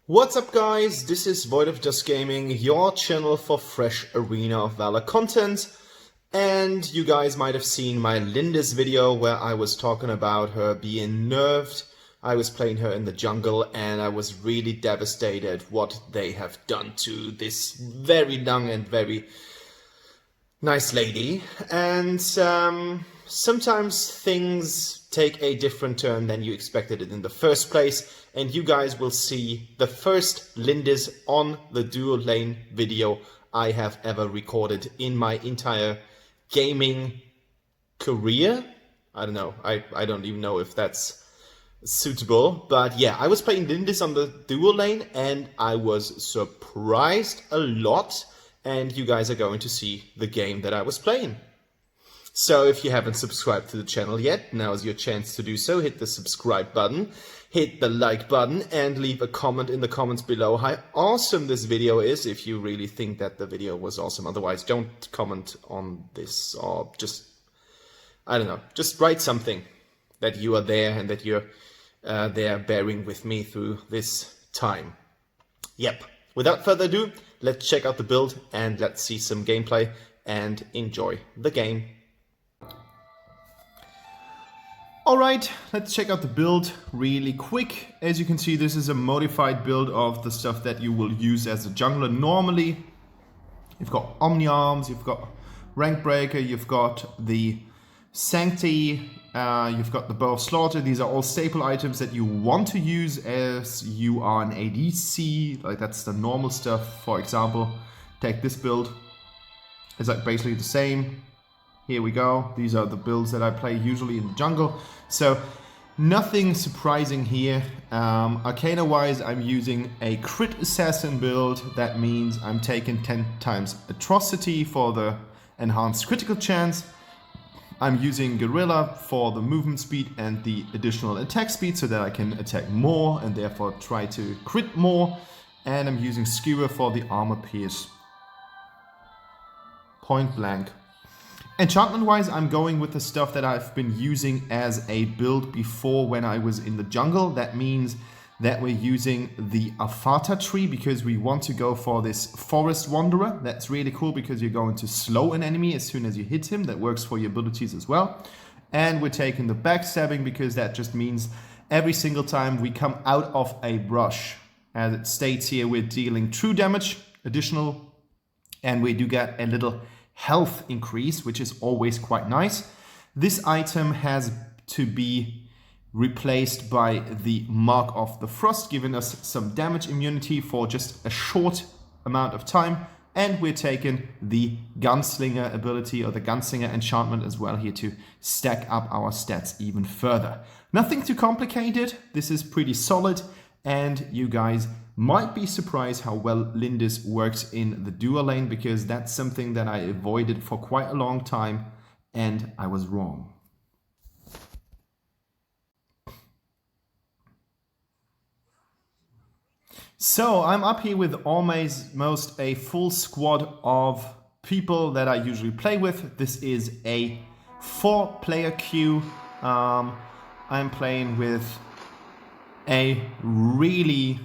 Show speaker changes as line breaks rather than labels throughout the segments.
What's up guys, this is Void of Just Gaming, your channel for fresh Arena of Valor content. And you guys might have seen my Lindis video where I was talking about her being nerfed. I was playing her in the jungle and I was really devastated what they have done to this very young and very nice lady. And sometimes things take a different turn than you expected it in the first place. And you guys will see the first Lindis on the dual lane video I have ever recorded in my entire gaming career. I don't know, I don't even know if that's suitable, but yeah, I was playing Lindis on the dual lane and I was surprised a lot, and you guys are going to see the game that I was playing. So if you haven't subscribed to the channel yet, now is your chance to do so. Hit the subscribe button, hit the like button, and leave a comment in the comments below how awesome this video is if you really think that the video was awesome. Otherwise, don't comment on this, or just, I don't know, just write something that you are there and that you're there bearing with me through this time. Yep, without further ado, let's check out the build and let's see some gameplay and enjoy the game. Alright, let's check out the build really quick. As you can see, this is a modified build of the stuff that you will use as a jungler normally. You've got Omni Arms, you've got Rank Breaker, you've got the Sancti, you've got the Bow of Slaughter. These are all staple items that you want to use as you are an ADC. Like, that's the normal stuff. For example, take this build. It's like basically the same. Here we go. These are the builds that I play usually in the jungle. So nothing surprising here. Arcana wise, I'm using a crit assassin build. That means I'm taking 10 times atrocity for the enhanced critical chance. I'm using Gorilla for the movement speed and the additional attack speed so that I can attack more and therefore try to crit more. And I'm using Skewer for the armor pierce. Point blank. Enchantment wise, I'm going with the stuff that I've been using as a build before when I was in the jungle. That means that we're using the Afata tree because we want to go for this Forest Wanderer. That's really cool because you're going to slow an enemy as soon as you hit him. That works for your abilities as well. And we're taking the backstabbing because that just means every single time we come out of a brush, as it states here, we're dealing true damage, additional, and we do get a little health increase, which is always quite nice. This item has to be replaced by the Mark of the Frost, giving us some damage immunity for just a short amount of time. And we're taking the Gunslinger ability or the Gunslinger enchantment as well here to stack up our stats even further. Nothing too complicated. This is pretty solid, and you guys might be surprised how well Lindis works in the dual lane, because that's something that I avoided for quite a long time and I was wrong. So I'm up here with almost a full squad of people that I usually play with. This is a 4-player queue. I'm playing with a really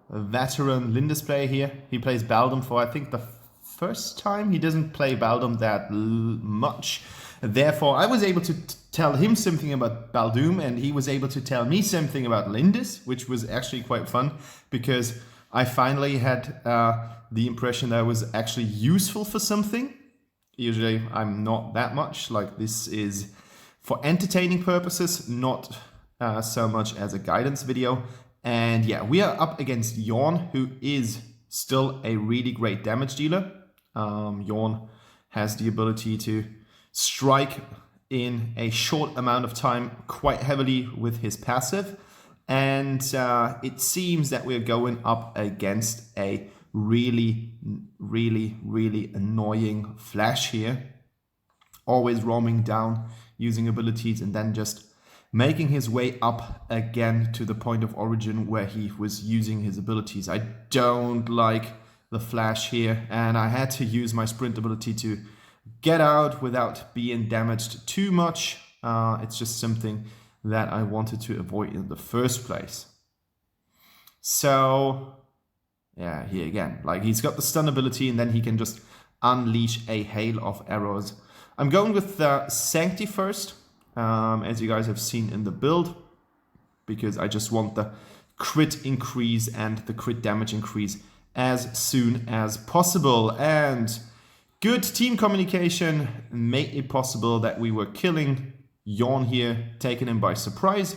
veteran Lindis player here. He plays Baldum for, I think, the first time. He doesn't play Baldum that much. Therefore, I was able to tell him something about Baldum, and he was able to tell me something about Lindis, which was actually quite fun, because I finally had the impression that I was actually useful for something. Usually, I'm not that much. Like, this is for entertaining purposes, not so much as a guidance video. And yeah, we are up against Yorn, who is still a really great damage dealer. Yorn has the ability to strike in a short amount of time quite heavily with his passive. And it seems that we're going up against a really annoying Flash here. Always roaming down, using abilities, and then just making his way up again to the point of origin where he was using his abilities. I don't like the Flash here, and I had to use my sprint ability to get out without being damaged too much. It's just something that I wanted to avoid in the first place. So yeah, here again, like he's got the stun ability and then he can just unleash a hail of arrows. I'm going with Sancti first, as you guys have seen in the build, because I just want the crit increase and the crit damage increase as soon as possible. And good team communication made it possible that we were killing Yawn here, taking him by surprise.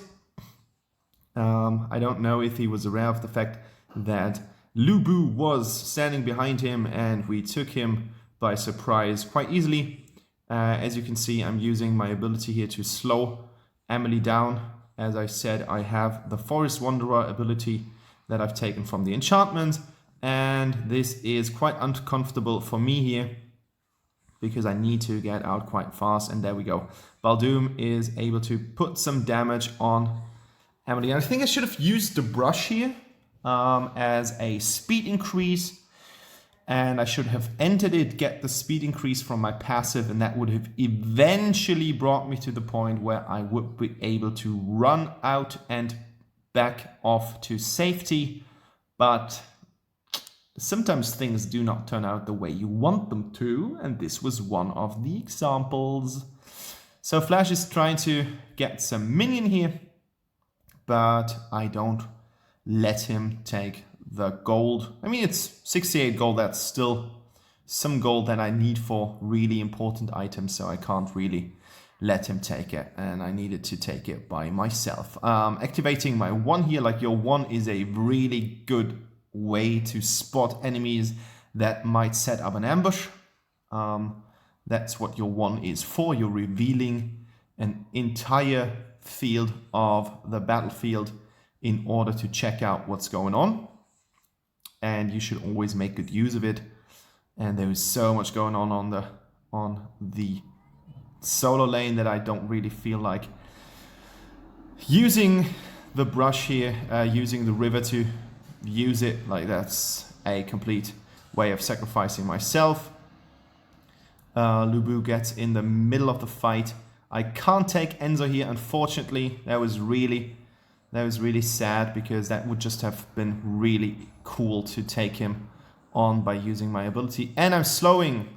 I don't know if he was aware of the fact that Lubu was standing behind him and we took him by surprise quite easily. As you can see, I'm using my ability here to slow Emily down. As I said, I have the Forest Wanderer ability that I've taken from the enchantment, and this is quite uncomfortable for me here because I need to get out quite fast, and there we go. Baldoom is able to put some damage on Emily. And I think I should have used the brush here as a speed increase, and I should have entered it, get the speed increase from my passive, and that would have eventually brought me to the point where I would be able to run out and back off to safety. But sometimes things do not turn out the way you want them to, and this was one of the examples. So Flash is trying to get some minion here, but I don't let him take the gold. I mean, it's 68 gold. That's still some gold that I need for really important items, so I can't really let him take it, and I needed to take it by myself. Activating my 1 here, like your 1 is a really good way to spot enemies that might set up an ambush. That's what your 1 is for. You're revealing an entire field of the battlefield in order to check out what's going on, and you should always make good use of it. And there is so much going on the solo lane that I don't really feel like using the brush here, using the river to use it. Like, that's a complete way of sacrificing myself. Lubu gets in the middle of the fight. I can't take Enzo here, unfortunately. That was really sad, because that would just have been really cool to take him on by using my ability. And I'm slowing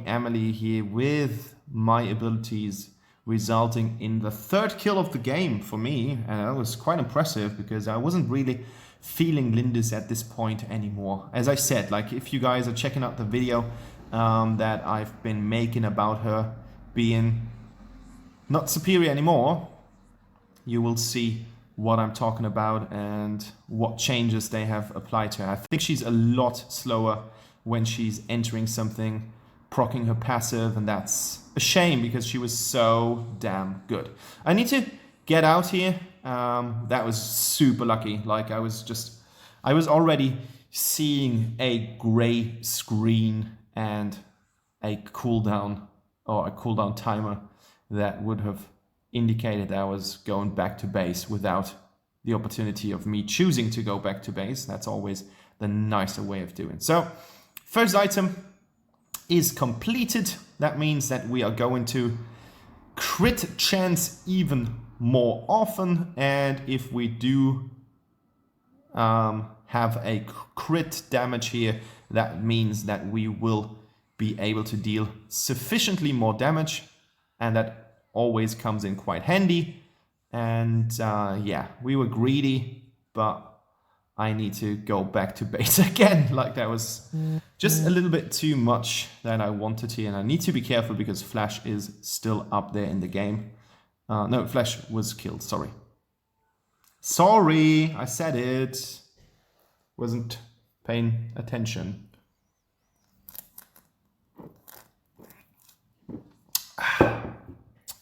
Emily here with my abilities, resulting in the 3rd kill of the game for me. And that was quite impressive, because I wasn't really feeling Lindis at this point anymore. As I said, like, if you guys are checking out the video that I've been making about her being not superior anymore, you will see what I'm talking about and what changes they have applied to her. I think she's a lot slower when she's entering something, proccing her passive, and that's a shame because she was so damn good. I need to get out here. That was super lucky. Like, I was already seeing a gray screen and a cooldown, or a cooldown timer, that would have indicated I was going back to base without the opportunity of me choosing to go back to base. That's always the nicer way of doing. So, first item is completed. That means that we are going to crit chance even more often, and if we do have a crit damage here, that means that we will be able to deal sufficiently more damage, and that always comes in quite handy. And yeah, we were greedy, but I need to go back to base again. Like, that was just a little bit too much that I wanted here, and I need to be careful because Flash is still up there in the game. No, Flash was killed, sorry. Sorry, I said it. Wasn't paying attention.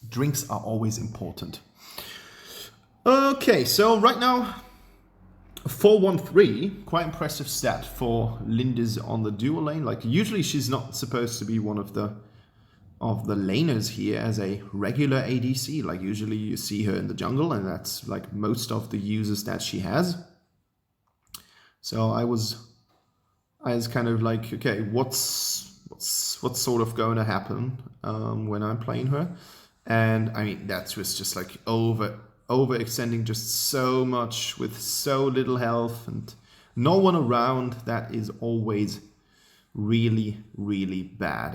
Drinks are always important. Okay, so right now, 413, quite impressive stat for Lindis on the dual lane. Like, usually she's not supposed to be one of the laners here as a regular ADC. Like, usually you see her in the jungle, and that's like most of the uses that she has. So I was kind of like, okay, what's sort of going to happen when I'm playing her? And I mean, that was just like over overextending just so much with so little health and no one around. That is always really, really bad.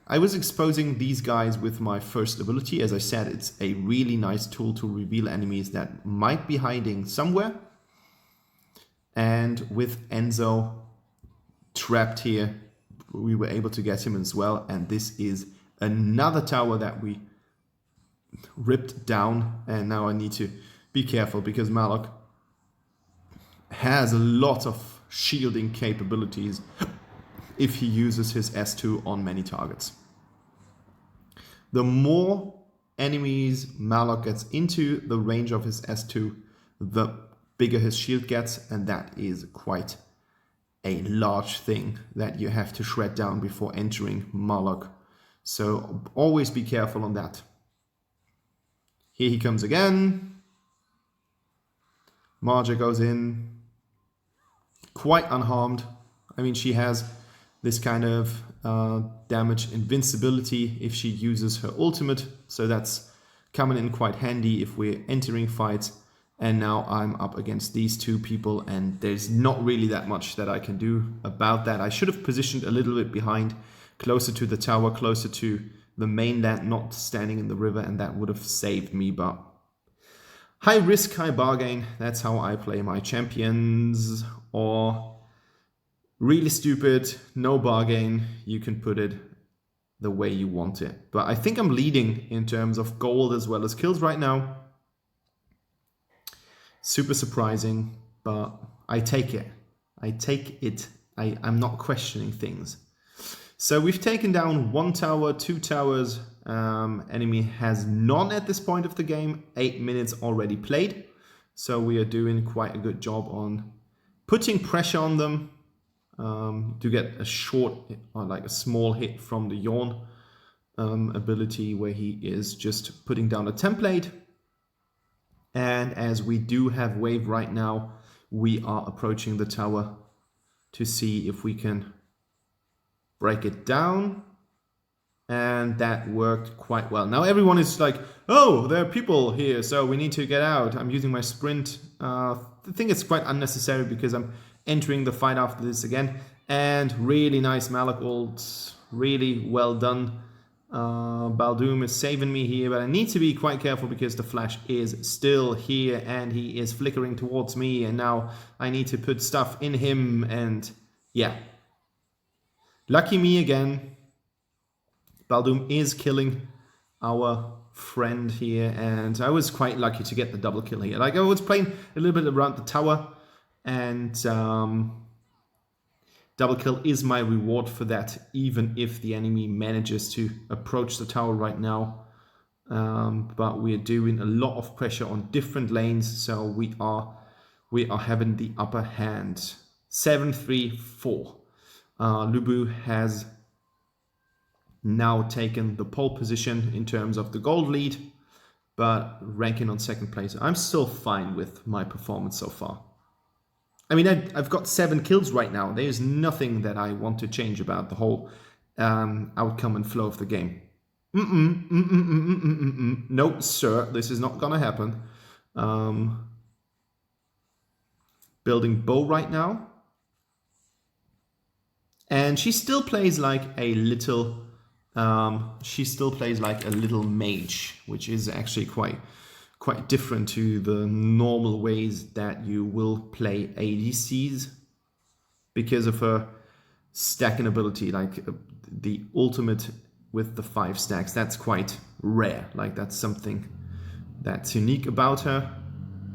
I was exposing these guys with my first ability. As I said, it's a really nice tool to reveal enemies that might be hiding somewhere. And with Enzo trapped here, we were able to get him as well. And this is another tower that we ripped down. And now I need to be careful because Malok has a lot of shielding capabilities if he uses his S2 on many targets. The more enemies Malok gets into the range of his S2, the bigger his shield gets, and that is quite a large thing that you have to shred down before entering Malok. So always be careful on that. Here he comes again. Marja goes in, quite unharmed. I mean, she has this kind of damage invincibility if she uses her ultimate, so that's coming in quite handy if we're entering fights. And now I'm up against these two people, and there's not really that much that I can do about that. I should have positioned a little bit behind, closer to the tower, closer to the mainland, not standing in the river, and that would have saved me. But high risk, high bargain, that's how I play my champions. Or really stupid, no bargain, you can put it the way you want it. But I think I'm leading in terms of gold as well as kills right now. Super surprising, but I take it. I take it. I'm not questioning things. So we've taken down 1 tower, 2 towers. Enemy has none at this point of the game. 8 minutes already played. So we are doing quite a good job on putting pressure on them to get a short or like a small hit from the yawn ability, where he is just putting down a template. And as we do have wave right now, we are approaching the tower to see if we can break it down. And that worked quite well. Now everyone is like, oh, there are people here, so we need to get out. I'm using my sprint. I think it's quite unnecessary because I'm entering the fight after this again. And really nice Malok ult, really well done. Baldoom is saving me here, but I need to be quite careful because the flash is still here and he is flickering towards me, and now I need to put stuff in him. And yeah, lucky me again. Baldoom is killing our friend here, and I was quite lucky to get the double kill here. Like, I was playing a little bit around the tower, and double kill is my reward for that, even if the enemy manages to approach the tower right now. But we are doing a lot of pressure on different lanes, so we are having the upper hand. 7-3-4. Lubu has now taken the pole position in terms of the gold lead, but ranking on second place. I'm still fine with my performance so far. I mean, I've got 7 kills right now. There's nothing that I want to change about the whole outcome and flow of the game. No, sir, this is not gonna happen. Building bow right now. And she still plays like a little... mage, which is actually quite different to the normal ways that you will play ADCs because of her stacking ability, like the ultimate with the 5 stacks. That's quite rare. Like, that's something that's unique about her,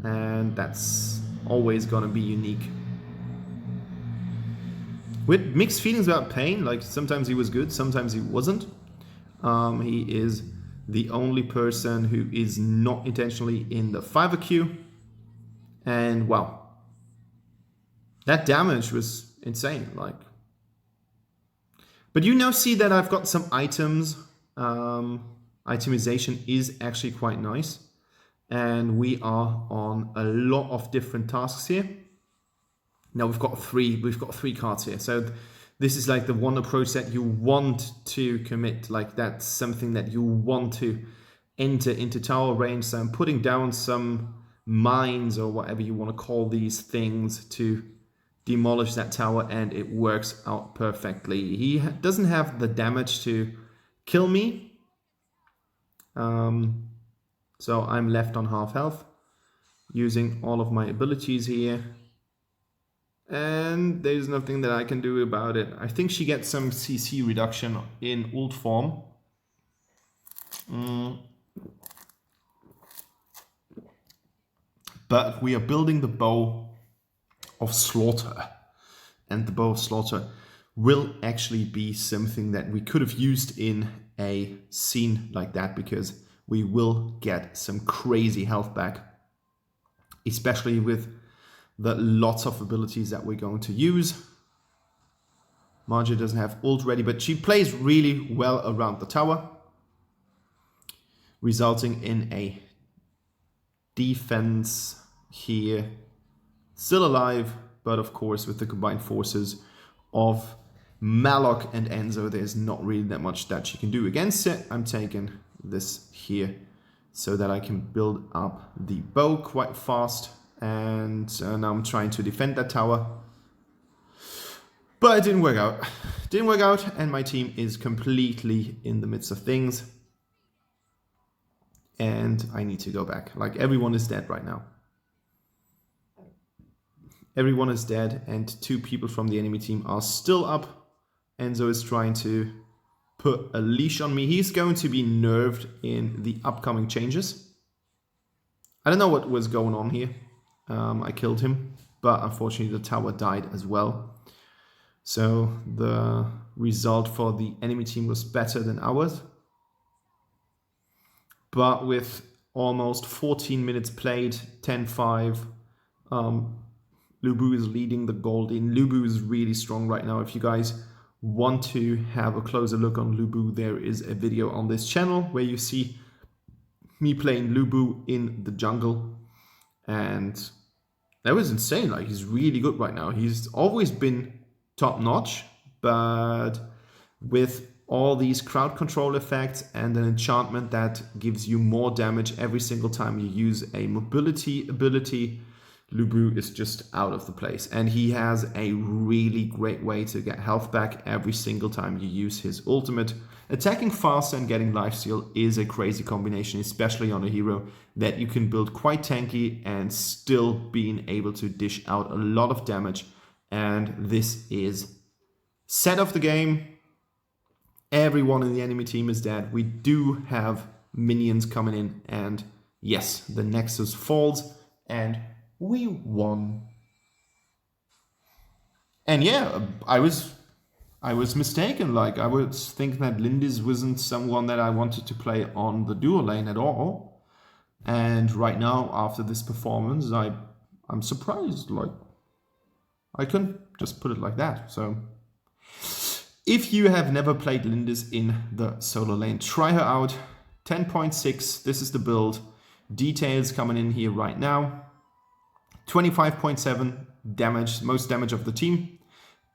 and that's always gonna be unique. With mixed feelings about Pain, like sometimes he was good, sometimes he wasn't. He is the only person who is not intentionally in the 5 queue. And wow, that damage was insane. Like, but you now see that I've got some items. Itemization is actually quite nice. And we are on a lot of different tasks here. Now we've got three cards here. So this is like the one approach that you want to commit. Like, that's something that you want to enter into tower range. So I'm putting down some mines or whatever you want to call these things to demolish that tower, and it works out perfectly. He doesn't have the damage to kill me. So I'm left on half health, using all of my abilities here. And there's nothing that I can do about it. I think she gets some CC reduction in ult form. But we are building the Bow of Slaughter. And the Bow of Slaughter will actually be something that we could have used in a scene like that, because we will get some crazy health back, especially with the lots of abilities that we're going to use. Marja doesn't have ult ready, but she plays really well around the tower, resulting in a defense here. Still alive, but of course with the combined forces of Malok and Enzo, there's not really that much that she can do against it. I'm taking this here so that I can build up the bow quite fast. And now I'm trying to defend that tower. But it didn't work out. Didn't work out, and my team is completely in the midst of things. And I need to go back. Like, everyone is dead right now. Everyone is dead, and 2 people from the enemy team are still up. Enzo is trying to put a leash on me. He's going to be nerfed in the upcoming changes. I don't know what was going on here. I killed him, but unfortunately the tower died as well. So the result for the enemy team was better than ours. But with almost 14 minutes played, 10-5, Lubu is leading the gold in. Lubu is really strong right now. If you guys want to have a closer look on Lubu, there is a video on this channel where you see me playing Lubu in the jungle. And that was insane. Like, he's really good right now. He's always been top notch, but with all these crowd control effects and an enchantment that gives you more damage every single time you use a mobility ability, Lubu is just out of the place. And he has a really great way to get health back every single time you use his ultimate. Attacking fast and getting lifesteal is a crazy combination, especially on a hero that you can build quite tanky and still being able to dish out a lot of damage. And this is set of the game. Everyone in the enemy team is dead. We do have minions coming in, and yes, the Nexus falls and we won. And yeah, I was mistaken. Like, I was thinking that Lindis wasn't someone that I wanted to play on the duo lane at all. And right now, after this performance, I'm surprised. Like, I couldn't just put it like that. So if you have never played Lindis in the solo lane, try her out. 10.6, this is the build. Details coming in here right now. 25.7 damage, most damage of the team.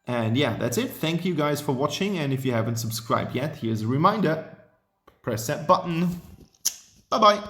And yeah, that's it. Thank you guys for watching. And if you haven't subscribed yet, here's a reminder. Press that button. Bye-bye.